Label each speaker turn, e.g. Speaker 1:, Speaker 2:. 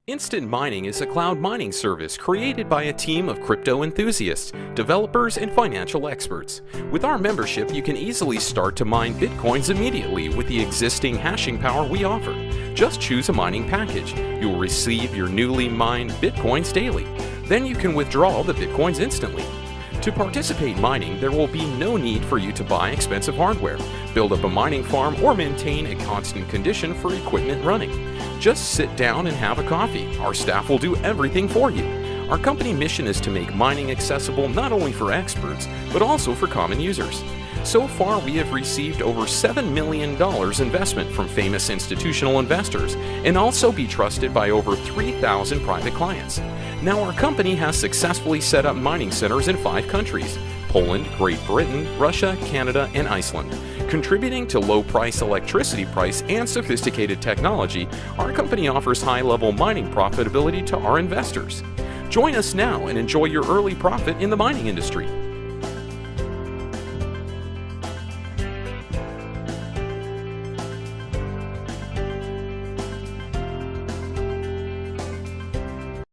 Speaker 1: Instant Mining is a cloud mining service created by a team of crypto enthusiasts, developers, and financial experts. With our membership, you can easily start to mine Bitcoins immediately with the existing hashing power we offer. Just choose a mining package. You will receive your newly mined Bitcoins daily. Then you can withdraw the Bitcoins instantly. To participate in mining, there will be no need for you to buy expensive hardware, build up a mining farm, or maintain a constant condition for equipment running. Just sit down and have a coffee. Our staff will do everything for you. Our company mission is to make mining accessible not only for experts, but also for common users. So far, we have received over $7 million investment from famous institutional investors and also be trusted by over 3,000 private clients. Now, our company has successfully set up mining centers in 5 countries: Poland, Great Britain, Russia, Canada, and Iceland. Contributing to low-price electricity price and sophisticated technology, our company offers high-level mining profitability to our investors. Join us now and enjoy your early profit in the mining industry.